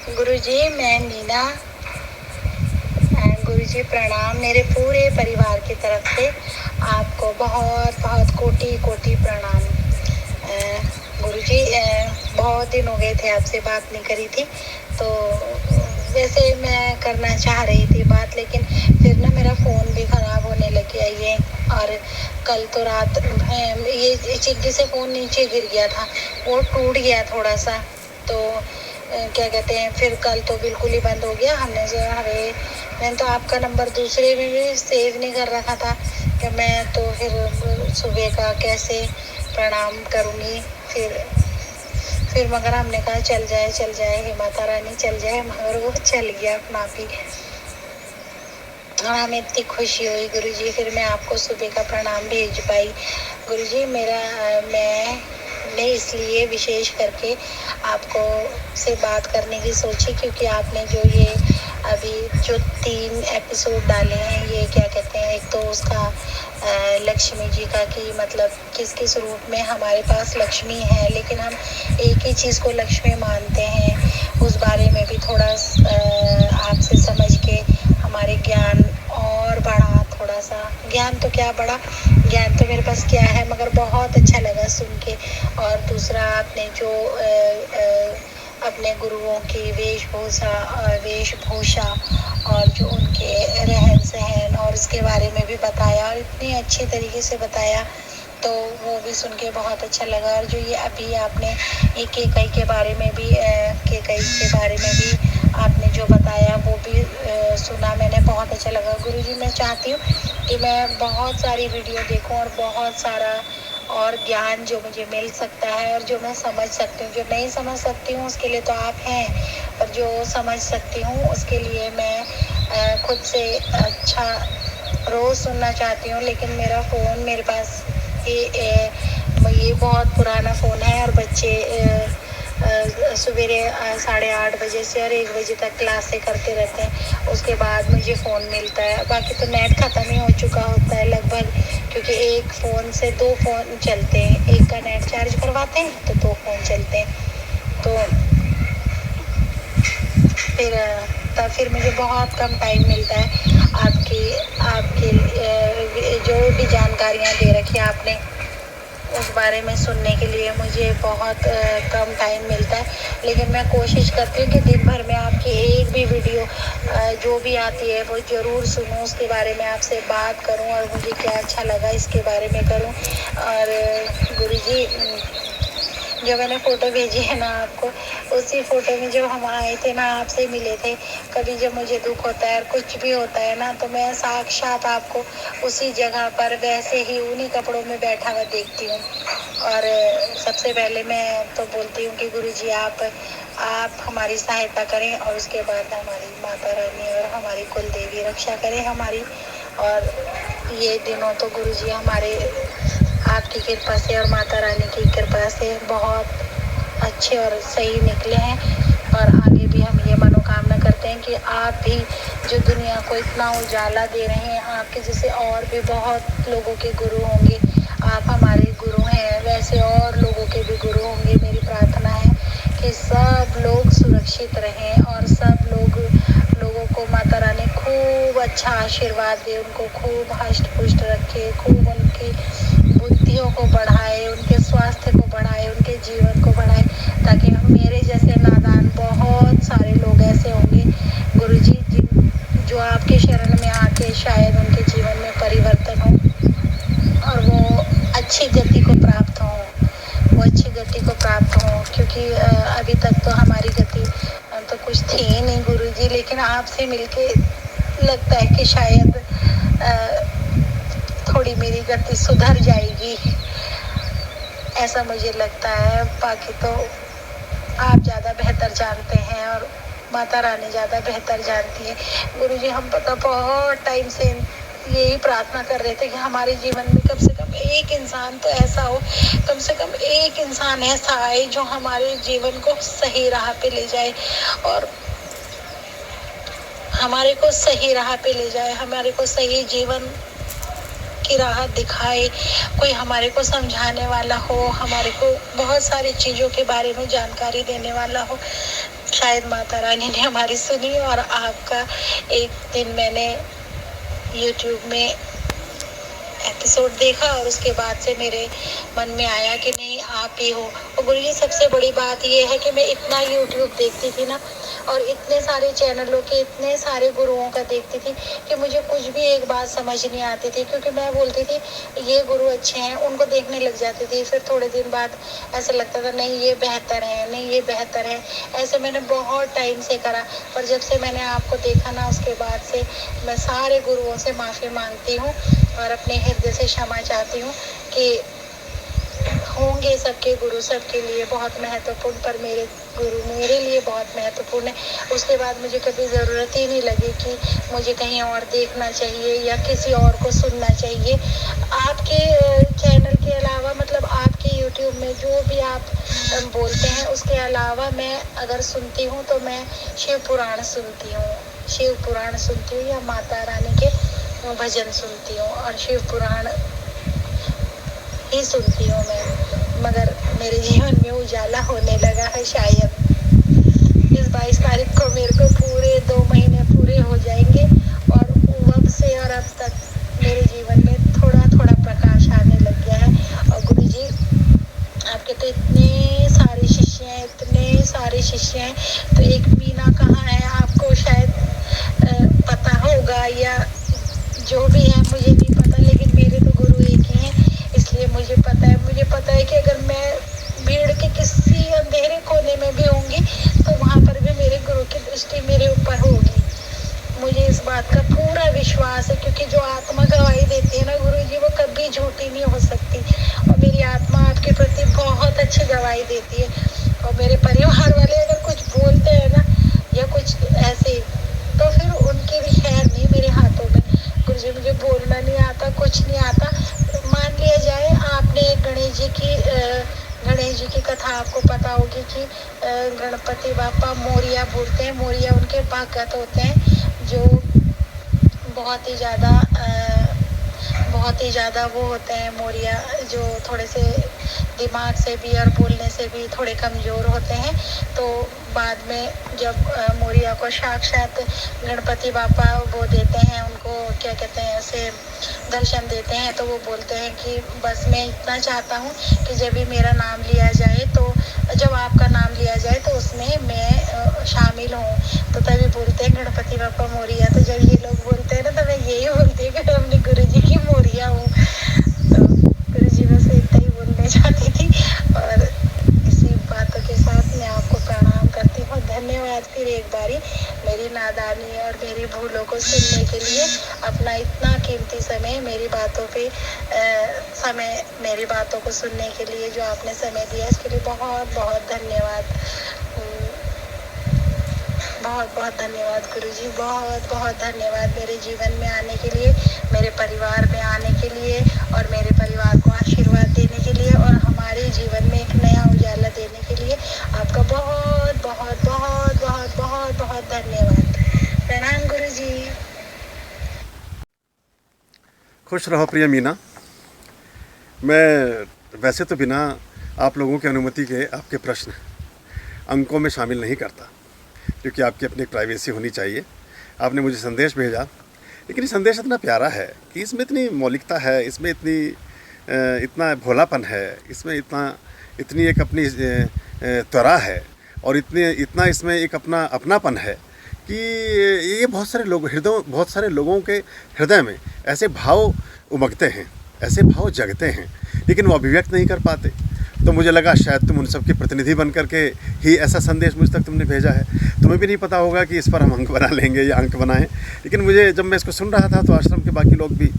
गुरुजी, मैं मीना। गुरुजी प्रणाम। मेरे पूरे परिवार की तरफ से आपको बहुत बहुत कोटि कोटि प्रणाम। गुरुजी, बहुत दिन हो गए थे आपसे बात नहीं करी थी, तो वैसे मैं करना चाह रही थी बात, लेकिन फिर ना मेरा फ़ोन भी ख़राब होने लग गया ये। और कल तो रात ये चिग्गी से फ़ोन नीचे गिर गया था, वो टूट गया थोड़ा सा। तो क्या कहते हैं, फिर कल तो बिल्कुल ही बंद हो गया। मैंने तो आपका नंबर दूसरे में भी सेव नहीं कर रखा था कि मैं तो फिर सुबह का कैसे प्रणाम करूँगी। फिर मगर हमने कहा चल जाए हे माता रानी, चल जाए, मगर वो चल गया अपना आप ही। हाँ, हमें इतनी खुशी हुई गुरुजी, फिर मैं आपको सुबह का प्रणाम भेज पाई। गुरुजी, मैंने इसलिए विशेष करके आपको से बात करने की सोची, क्योंकि आपने जो ये अभी जो 3 एपिसोड डाले हैं, ये क्या कहते हैं, एक तो उसका लक्ष्मी जी का, कि मतलब किस किस रूप में हमारे पास लक्ष्मी है, लेकिन हम एक ही चीज़ को लक्ष्मी मानते हैं, उस बारे में भी थोड़ा आपसे समझ के हमारे ज्ञान और बढ़ा। थोड़ा सा ज्ञान तो क्या बढ़ा, ज्ञान तो मेरे पास क्या है, मगर बहुत अच्छा लगा सुन के। और दूसरा, आपने जो अपने गुरुओं की वेशभूषा और जो उनके रहन सहन और उसके बारे में भी बताया, और इतनी अच्छी तरीके से बताया, तो वो भी सुन के बहुत अच्छा लगा। और जो ये अभी आपने ये केकई के बारे में भी आपने जो बताया, वो भी सुना मैंने, बहुत अच्छा लगा। गुरुजी, मैं चाहती हूँ कि मैं बहुत सारी वीडियो देखूँ और बहुत सारा और ज्ञान जो मुझे मिल सकता है और जो मैं समझ सकती हूँ। जो नहीं समझ सकती हूँ उसके लिए तो आप हैं, और जो समझ सकती हूँ उसके लिए मैं खुद से अच्छा रोज़ सुनना चाहती हूँ। लेकिन मेरा फ़ोन मेरे पास ये बहुत पुराना फ़ोन है, और बच्चे सवेरे 8:30 बजे से और 1 बजे तक क्लासें करते रहते हैं, उसके बाद मुझे फ़ोन मिलता है। बाकी तो नेट ख़त्म ही हो चुका होता है लगभग, क्योंकि एक फ़ोन से 2 फ़ोन चलते हैं, एक का नेट चार्ज करवाते हैं तो 2 फ़ोन चलते हैं। तो फिर मुझे बहुत कम टाइम मिलता है आपके जो भी जानकारियाँ दे रखी है आपने, उस बारे में सुनने के लिए मुझे बहुत कम टाइम मिलता है। लेकिन मैं कोशिश करती हूँ कि दिन भर में आपकी एक भी वीडियो जो भी आती है वो ज़रूर सुनूँ, उसके बारे में आपसे बात करूँ, और मुझे क्या अच्छा लगा इसके बारे में करूँ। और गुरुजी, जो मैंने फ़ोटो भेजी है ना आपको, उसी फ़ोटो में जब हम आए थे ना, आपसे मिले थे, कभी जब मुझे दुख होता है और कुछ भी होता है ना, तो मैं साक्षात आपको उसी जगह पर वैसे ही उन्हीं कपड़ों में बैठा हुआ देखती हूँ। और सबसे पहले मैं तो बोलती हूँ कि गुरुजी, आप हमारी सहायता करें, और उसके बाद हमारी माता रानी और हमारी कुल देवी रक्षा करें हमारी। और ये दिनों तो गुरुजी हमारे आपकी कृपा से और माता रानी की कृपा से बहुत अच्छे और सही निकले हैं। और आगे भी हम ये मनोकामना करते हैं कि आप भी जो दुनिया को इतना उजाला दे रहे हैं, आपके जैसे और भी बहुत लोगों के गुरु होंगे। आप हमारे गुरु हैं, वैसे और लोगों के भी गुरु होंगे। मेरी प्रार्थना है कि सब लोग सुरक्षित रहें, और सब लोगों को माता रानी खूब अच्छा आशीर्वाद दे, उनको खूब हष्ट पुष्ट रखे, खूब उनकी बुद्धियों को बढ़ाए, उनके स्वास्थ्य को बढ़ाए, उनके जीवन को बढ़ाए, ताकि मेरे जैसे नादान बहुत सारे लोग ऐसे होंगे गुरुजी, जो आपके शरण में आके शायद उनके जीवन में परिवर्तन हो और वो अच्छी गति को प्राप्त हो। क्योंकि अभी तक तो हमारी गति तो कुछ थी ही नहीं गुरुजी, लेकिन आपसे मिलके लगता है कि शायद थोड़ी मेरी गति सुधर जाएगी, ऐसा मुझे लगता है। बाकी तो आप ज़्यादा बेहतर जानते हैं, और माता रानी ज़्यादा बेहतर जानती है। गुरुजी, हम पता बहुत टाइम से यही प्रार्थना कर रहे थे कि हमारे जीवन में कम से कम एक इंसान तो ऐसा हो, कम से कम एक इंसान ऐसा आए जो हमारे जीवन को सही राह पे ले जाए, और हमारे को सही राह पे ले जाए, हमारे को सही जीवन की राह दिखाए, कोई हमारे को समझाने वाला हो, हमारे को बहुत सारी चीज़ों के बारे में जानकारी देने वाला हो। शायद माता रानी ने हमारी सुनी और आपका एक दिन मैंने YouTube में एपिसोड देखा और उसके बाद से मेरे मन में आया कि नहीं आप ही हो। और गुरुजी सबसे बड़ी बात ये है कि मैं इतना YouTube देखती थी ना और इतने सारे चैनलों के इतने सारे गुरुओं का देखती थी कि मुझे कुछ भी एक बात समझ नहीं आती थी, क्योंकि मैं बोलती थी ये गुरु अच्छे हैं, उनको देखने लग जाती थी। फिर थोड़े दिन बाद ऐसा लगता था नहीं ये बेहतर है, नहीं ये बेहतर है। ऐसे मैंने बहुत टाइम से करा, पर जब से मैंने आपको देखा ना उसके बाद से मैं सारे गुरुओं से माफ़ी मांगती हूँ और अपने हृदय से क्षमा चाहती हूँ कि होंगे सबके गुरु सबके लिए बहुत महत्वपूर्ण, पर मेरे गुरु मेरे लिए बहुत महत्वपूर्ण है। उसके बाद मुझे कभी ज़रूरत ही नहीं लगी कि मुझे कहीं और देखना चाहिए या किसी और को सुनना चाहिए। आपके चैनल के अलावा मतलब आपके YouTube में जो भी आप बोलते हैं उसके अलावा मैं अगर सुनती हूँ तो मैं शिव पुराण सुनती हूँ, शिव पुराण सुनती हूँ या माता रानी के भजन सुनती हूँ और शिव पुराण ही सुनती हूँ मैं। मगर मेरे जीवन में उजाला होने लगा है शायद इस 22 तारीख को मेरे को पूरे 2 महीने पूरे हो जाएंगे और वब से और अब तक मेरे जीवन में थोड़ा थोड़ा प्रकाश आने लग गया है। और गुरुजी आपके तो इतने सारे शिष्य हैं, इतने सारे शिष्य हैं, तो एक मीना कहाँ है आपको शायद पता होगा या जो भी है मुझे नहीं पता, लेकिन मेरे तो गुरु एक ही हैं, इसलिए मुझे पता है कि अगर मैं भीड़ के किसी अंधेरे कोने में भी होंगी तो वहाँ पर भी मेरे गुरु की दृष्टि मेरे ऊपर होगी। मुझे इस बात का पूरा विश्वास है, क्योंकि जो आत्मा गवाही देती है ना गुरुजी वो कभी झूठी नहीं हो सकती और मेरी आत्मा आपके प्रति बहुत अच्छी गवाही देती है। और मेरे परिवार वाले अगर कुछ बोलते हैं ना या कुछ ऐसे तो फिर उनकी भी खैर नहीं मेरे हाथों में। गुरुजी मुझे बोलना नहीं आता, कुछ नहीं आता। मान लिया जाए आपने गणेश जी की कथा आपको पता होगी कि गणपति बापा मोरिया बोलते हैं, मोरिया उनके भगत होते हैं जो बहुत ही ज़्यादा वो होते हैं। मोरिया जो थोड़े से दिमाग से भी और बोलने से भी थोड़े कमज़ोर होते हैं। तो बाद में जब मोरिया को साक्षात गणपति बापा वो देते हैं, उनको क्या कहते हैं ऐसे दर्शन देते हैं, तो वो बोलते हैं कि बस मैं इतना चाहता हूँ कि जब भी मेरा नाम लिया जाए तो जब आपका नाम लिया जाए तो उसमें मैं शामिल हूँ। तो तभी बोलते हैं गणपति बापा मोरिया। तो जब ये लोग बोलते हैं ना तो मैं यही बोलती हूँ कि अपने गुरु जी की मोरिया हूँ। तो गुरु जी में से इतना ही बोलने जाती थी और इसी बातों के साथ मैं आपको प्रणाम करती हूँ। धन्यवाद फिर एक बारी मेरी नादानी और मेरी भूलों को सुनने के लिए, अपना इतना कीमती समय मेरी बातों को सुनने के लिए जो आपने समय दिया इसके लिए बहुत बहुत धन्यवाद। बहुत बहुत धन्यवाद गुरुजी, बहुत बहुत धन्यवाद मेरे जीवन में आने के लिए, मेरे परिवार में आने के लिए और मेरे परिवार को आशीर्वाद देने के लिए और हमारे जीवन में एक नया उजाला देने के लिए आपका बहुत बहुत बहुत बहुत बहुत बहुत धन्यवाद। प्रणाम गुरुजी। खुश रहो प्रिय मीना। मैं वैसे तो बिना आप लोगों की अनुमति के आपके प्रश्न अंकों में शामिल नहीं करता, क्योंकि आपकी अपनी एक प्राइवेसी होनी चाहिए। आपने मुझे संदेश भेजा, लेकिन ये संदेश इतना प्यारा है कि इसमें इतनी मौलिकता है, इसमें इतना भोलापन है, इसमें इतनी एक अपनी त्वरा है और इतना इसमें एक अपना अपनापन है कि ये बहुत सारे लोगों के हृदय में ऐसे भाव उमगते हैं, ऐसे भाव जगते हैं, लेकिन वो अभिव्यक्त नहीं कर पाते। तो मुझे लगा शायद तुम उन सब के प्रतिनिधि बन करके ही ऐसा संदेश मुझ तक तुमने भेजा है। तुम्हें भी नहीं पता होगा कि इस पर हम अंक बना लेंगे या अंक बनाएं, लेकिन मुझे जब मैं इसको सुन रहा था तो आश्रम के बाकी लोग भी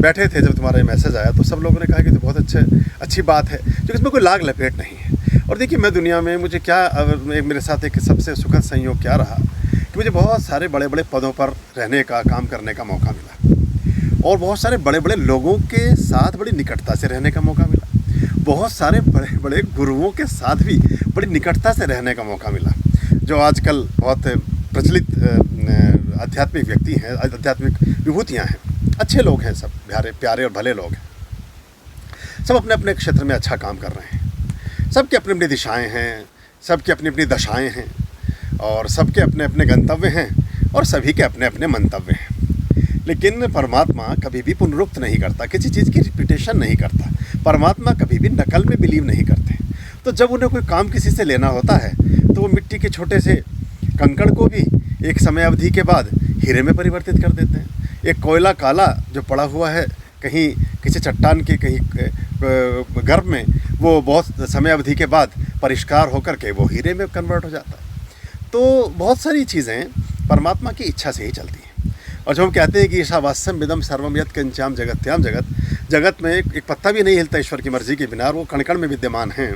बैठे थे। जब तुम्हारा ये मैसेज आया तो सब लोगों ने कहा कि तो बहुत अच्छी बात है, क्योंकि इसमें कोई लाग लपेट नहीं है। और देखिए, मैं दुनिया में मुझे मेरे साथ एक सबसे सुखद संयोग क्या रहा कि मुझे बहुत सारे बड़े बड़े पदों पर रहने का, काम करने का मौका मिला और बहुत सारे बड़े बड़े लोगों के साथ बड़ी निकटता से रहने का मौका मिला। बहुत सारे बड़े बड़े गुरुओं के साथ भी बड़ी निकटता से रहने का मौका मिला, जो आजकल बहुत प्रचलित आध्यात्मिक व्यक्ति हैं, आध्यात्मिक विभूतियाँ हैं, अच्छे लोग हैं, सब प्यारे और भले लोग हैं। सब अपने अपने क्षेत्र में अच्छा काम कर रहे हैं, सबकी अपनी अपनी दिशाएं हैं, सबकी अपनी अपनी दशाएं हैं। और सबके अपने अपने गंतव्य हैं और सभी के अपने अपने मंतव्य हैं। लेकिन परमात्मा कभी भी पुनरुक्त नहीं करता, किसी चीज़ की रिपीटेशन नहीं करता। परमात्मा कभी भी नकल में बिलीव नहीं करते। तो जब उन्हें कोई काम किसी से लेना होता है तो वो मिट्टी के छोटे से कंकड़ को भी एक समय अवधि के बाद हीरे में परिवर्तित कर देते हैं। एक कोयला काला जो पड़ा हुआ है कहीं किसी चट्टान के कहीं गर्भ में, वो बहुत समय अवधि के बाद परिष्कार होकर के वो हीरे में कन्वर्ट हो जाता है। तो बहुत सारी चीज़ें परमात्मा की इच्छा से ही चलती हैं। और जो हम कहते हैं कि ईशावास्यम विदम सर्वम यत् किंचाम जगत्याम जगत, जगत में एक पत्ता भी नहीं हिलता ईश्वर की मर्जी के बिना, और वो कण कण में विद्यमान हैं।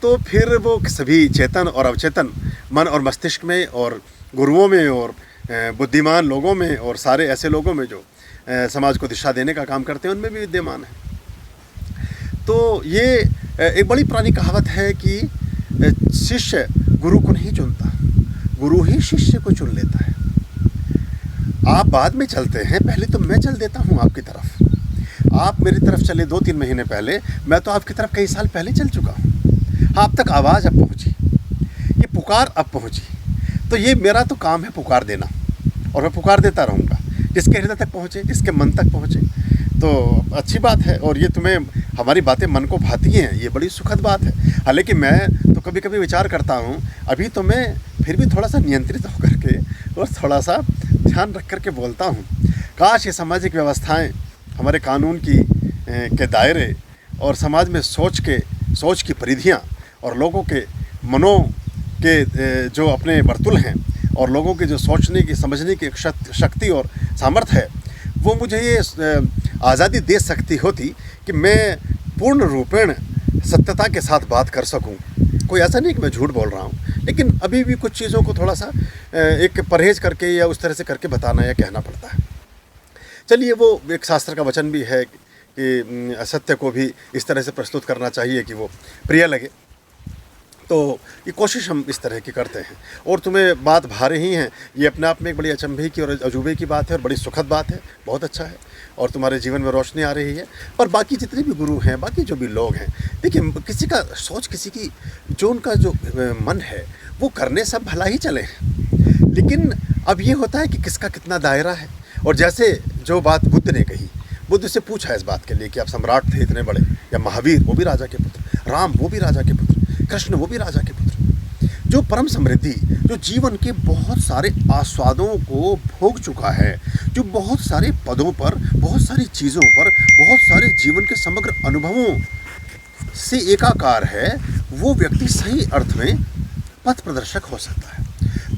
तो फिर वो सभी चेतन और अवचेतन मन और मस्तिष्क में और गुरुओं में और बुद्धिमान लोगों में और सारे ऐसे लोगों में जो समाज को दिशा देने का काम करते हैं उनमें भी विद्यमान है। तो ये एक बड़ी पुरानी कहावत है कि शिष्य गुरु को नहीं चुनता, गुरु ही शिष्य को चुन लेता है। आप बाद में चलते हैं, पहले तो मैं चल देता हूँ आपकी तरफ। आप मेरी तरफ चले 2-3 महीने पहले, मैं तो आपकी तरफ कई साल पहले चल चुका हूँ। आप तक आवाज़ अब पहुँची, ये पुकार अब पहुँची। तो ये मेरा तो काम है पुकार देना, और मैं पुकार देता रहूँगा जिसके हृदय तक पहुँचे, जिसके मन तक पहुँचे। तो अच्छी बात है, और ये तुम्हें हमारी बातें मन को भाती हैं, ये बड़ी सुखद बात है। हालांकि मैं तो कभी कभी विचार करता हूँ, अभी तो मैं फिर भी थोड़ा सा नियंत्रित होकर के और थोड़ा सा ध्यान रख कर के बोलता हूँ। काश ये सामाजिक व्यवस्थाएं, हमारे कानून के दायरे और समाज में सोच की परिधियाँ और लोगों के मनों के जो अपने वर्तुल हैं और लोगों के जो सोचने की समझने की शक्ति और सामर्थ्य है, वो मुझे ये आज़ादी दे सकती होती कि मैं पूर्ण रूपेण सत्यता के साथ बात कर सकूं। कोई ऐसा नहीं कि मैं झूठ बोल रहा हूं, लेकिन अभी भी कुछ चीज़ों को थोड़ा सा एक परहेज करके या उस तरह से करके बताना या कहना पड़ता है। चलिए, वो एक शास्त्र का वचन भी है कि असत्य को भी इस तरह से प्रस्तुत करना चाहिए कि वो प्रिय लगे। तो ये कोशिश हम इस तरह की करते हैं, और तुम्हें बात भा रही हैं, ये अपने आप में एक बड़ी अचंभे की और अजूबे की बात है और बड़ी सुखद बात है। बहुत अच्छा है, और तुम्हारे जीवन में रोशनी आ रही है। पर बाकी जितने भी गुरु हैं, बाकी जो भी लोग हैं, देखिए, किसी का सोच, किसी की जो उनका जो मन है वो करने सब भला ही चले, लेकिन अब ये होता है कि किसका कितना दायरा है। और जैसे जो बात बुद्ध ने कही, बुद्ध से पूछा इस बात के लिए कि आप सम्राट थे इतने बड़े, या महावीर वो भी राजा के पुत्र, राम वो भी राजा के पुत्र, कृष्ण वो भी राजा के पुत्र, जो परम समृद्धि, जो जीवन के बहुत सारे आस्वादों को भोग चुका है, जो बहुत सारे पदों पर, बहुत सारी चीज़ों पर, बहुत सारे जीवन के समग्र अनुभवों से एकाकार है, वो व्यक्ति सही अर्थ में पथ प्रदर्शक हो सकता है।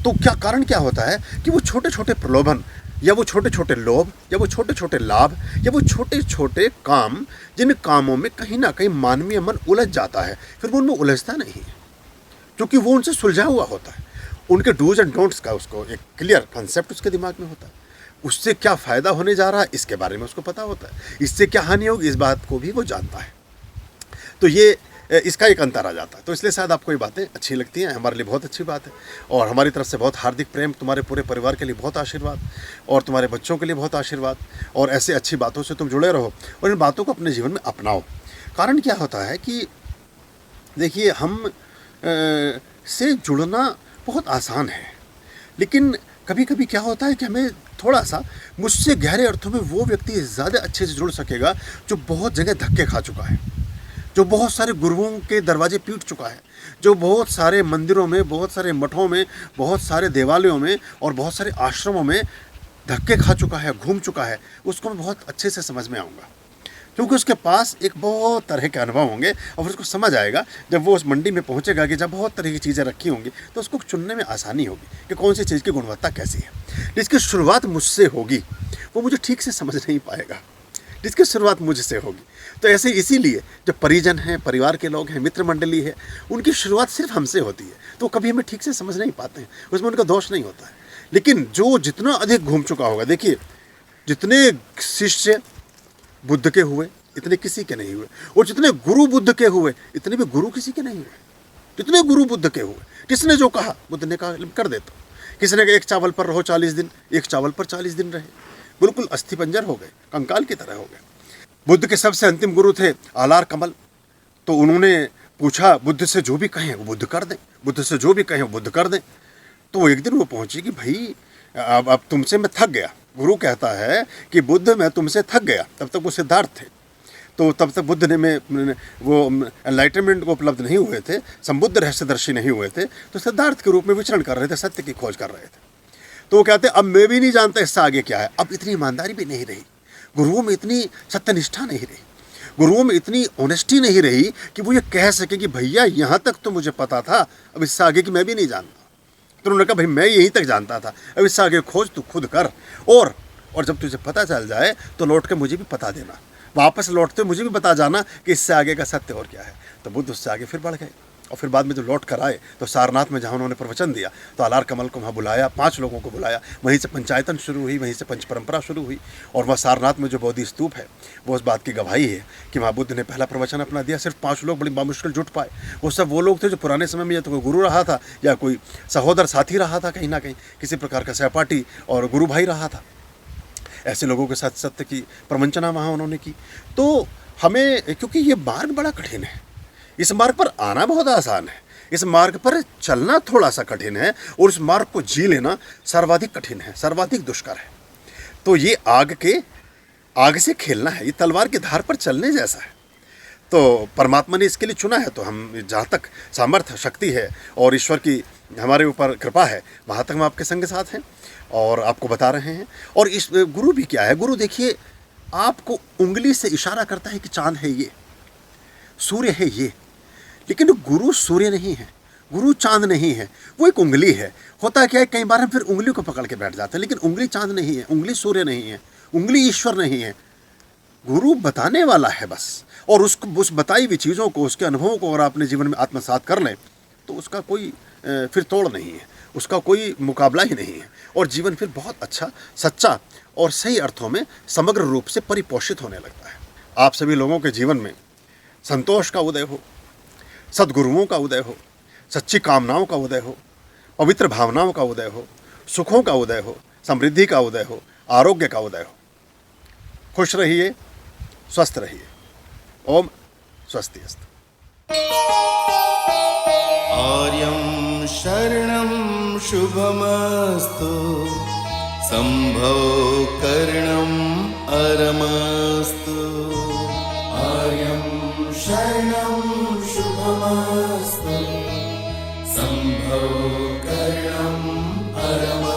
तो क्या कारण क्या होता है कि वो छोटे छोटे प्रलोभन, या वो छोटे छोटे लोभ, या वो छोटे छोटे लाभ, या वो छोटे छोटे काम, जिन कामों में कहीं ना कहीं मानवीय मन उलझ जाता है, फिर वो उनमें उलझता नहीं है, क्योंकि वो उनसे सुलझा हुआ होता है। उनके डूज एंड डोंट्स का उसको एक क्लियर कंसेप्ट उसके दिमाग में होता है। उससे क्या फ़ायदा होने जा रहा है इसके बारे में उसको पता होता है, इससे क्या हानि होगी इस बात को भी वो जानता है। तो ये इसका एक अंतर आ जाता है। तो इसलिए शायद आपको ये बातें अच्छी लगती हैं, हमारे लिए बहुत अच्छी बात है। और हमारी तरफ से बहुत हार्दिक प्रेम, तुम्हारे पूरे परिवार के लिए बहुत आशीर्वाद, और तुम्हारे बच्चों के लिए बहुत आशीर्वाद। और ऐसे अच्छी बातों से तुम जुड़े रहो और इन बातों को अपने जीवन में अपनाओ। कारण क्या होता है कि देखिए, हम से जुड़ना बहुत आसान है, लेकिन कभी कभी क्या होता है कि हमें थोड़ा सा मुझसे गहरे अर्थों में वो व्यक्ति ज़्यादा अच्छे से जुड़ सकेगा जो बहुत जगह धक्के खा चुका है, जो बहुत सारे गुरुओं के दरवाजे पीट चुका है, जो बहुत सारे मंदिरों में, बहुत सारे मठों में, बहुत सारे देवालयों में और बहुत सारे आश्रमों में धक्के खा चुका है, घूम चुका है। उसको मैं बहुत अच्छे से समझ में आऊँगा, क्योंकि उसके पास एक बहुत तरह के अनुभव होंगे, और उसको समझ आएगा जब वो उस मंडी में पहुंचेगा कि जब बहुत तरह की चीज़ें रखी होंगी तो उसको चुनने में आसानी होगी कि कौन सी चीज़ की गुणवत्ता कैसी है। जिसकी शुरुआत मुझसे होगी वो मुझे ठीक से समझ नहीं पाएगा, जिसकी शुरुआत मुझसे होगी। तो ऐसे इसीलिए जो परिजन हैं, परिवार के लोग हैं, मित्र मंडली है, उनकी शुरुआत सिर्फ हमसे होती है, तो कभी हमें ठीक से समझ नहीं पाते हैं, उसमें उनका दोष नहीं होता है। लेकिन जो जितना अधिक घूम चुका होगा, देखिए, जितने शिष्य बुद्ध के हुए इतने किसी के नहीं हुए, और जितने गुरु बुद्ध के हुए इतने भी गुरु किसी के नहीं हुए। जितने गुरु बुद्ध के हुए, किसने जो कहा बुद्ध ने कहा कर देता हूँ। किसी ने एक चावल पर रहो 40 दिन, एक चावल पर 40 दिन रहे, बिल्कुल अस्थि पंजर हो गए, कंकाल की तरह हो गए। बुद्ध के सबसे अंतिम गुरु थे आलार कमल, तो उन्होंने पूछा बुद्ध से जो भी कहें वो बुद्ध कर दें, बुद्ध से जो भी कहें वो बुद्ध कर दें। तो एक दिन वो पहुंची कि भाई अब तुमसे मैं थक गया। गुरु कहता है कि बुद्ध मैं तुमसे थक गया। तब तक वो सिद्धार्थ थे, तो तब तक बुद्ध ने वो एनलाइटनमेंट को उपलब्ध नहीं हुए थे, संबुद्ध रहस्यदर्शी नहीं हुए थे, तो सिद्धार्थ के रूप में विचरण कर रहे थे, सत्य की खोज कर रहे थे। तो वो कहते अब मैं भी नहीं जानता इससे आगे क्या है। अब इतनी ईमानदारी भी नहीं रही, गुरुओं में इतनी सत्यनिष्ठा नहीं रही, गुरुओं में इतनी ऑनेस्टी नहीं रही कि वो ये कह सके कि भैया यहाँ तक तो मुझे पता था, अब इससे आगे की मैं भी नहीं जानता। तो उन्होंने कहा भाई मैं यहीं तक जानता था, अब इससे आगे खोज तू खुद कर, और जब तुझे पता चल जाए तो लौट के मुझे भी बता देना, वापस लौटते मुझे भी बता जाना कि इससे आगे का सत्य और क्या है। तो बुद्ध उससे आगे फिर बढ़ गए, और फिर बाद में जब लौट कर आए तो सारनाथ में जहाँ उन्होंने प्रवचन दिया तो आलार कमल को वहाँ बुलाया, 5 लोगों को बुलाया, वहीं से पंचायतन शुरू हुई, वहीं से पंच परंपरा शुरू हुई। और वह सारनाथ में जो बोधि स्तूप है वो उस बात की गवाही है कि वहाँ बुद्ध ने पहला प्रवचन अपना दिया। सिर्फ 5 लोग बड़ी बामुश्किल जुट पाए। वो सब वो लोग थे जो पुराने समय में या तो कोई गुरु रहा था या कोई सहोदर साथी रहा था, कहीं ना कहीं किसी प्रकार का सहपाठी और गुरु भाई रहा था। ऐसे लोगों के साथ सत्य की प्रवंचना वहाँ उन्होंने की। तो हमें, क्योंकि ये मार्ग बड़ा कठिन है, इस मार्ग पर आना बहुत आसान है, इस मार्ग पर चलना थोड़ा सा कठिन है, और इस मार्ग को जी लेना सर्वाधिक कठिन है, सर्वाधिक दुष्कर है। तो ये आग से खेलना है, ये तलवार की धार पर चलने जैसा है। तो परमात्मा ने इसके लिए चुना है, तो हम जहाँ तक सामर्थ्य शक्ति है और ईश्वर की हमारे ऊपर कृपा है वहाँ तक हम आपके संग साथ हैं और आपको बता रहे हैं। और इस गुरु भी क्या है, गुरु देखिए आपको उंगली से इशारा करता है कि चांद है ये, सूर्य है ये, लेकिन गुरु सूर्य नहीं है, गुरु चांद नहीं है, वो एक उंगली है। होता क्या है, कई बार हम फिर उंगली को पकड़ के बैठ जाते हैं, लेकिन उंगली चांद नहीं है, उंगली सूर्य नहीं है, उंगली ईश्वर नहीं है। गुरु बताने वाला है बस, और उसको उस बताई हुई चीज़ों को, उसके अनुभवों को और अपने जीवन में आत्मसात कर लें तो उसका कोई फिर तोड़ नहीं है, उसका कोई मुकाबला ही नहीं है, और जीवन फिर बहुत अच्छा, सच्चा और सही अर्थों में समग्र रूप से परिपोषित होने लगता है। आप सभी लोगों के जीवन में संतोष का उदय हो, सद्गुरुओं का उदय हो, सच्ची कामनाओं का उदय हो, पवित्र भावनाओं का उदय हो, सुखों का उदय हो, समृद्धि का उदय हो, आरोग्य का उदय हो। खुश रहिए, स्वस्थ रहिए। ओम स्वस्ति अस्तु। आर्यं शरणं शुभमस्तु, संभव करणं अरमस्तु। आर्यं शरणं शुभमस्तु, संभव करणं अरमस्तु।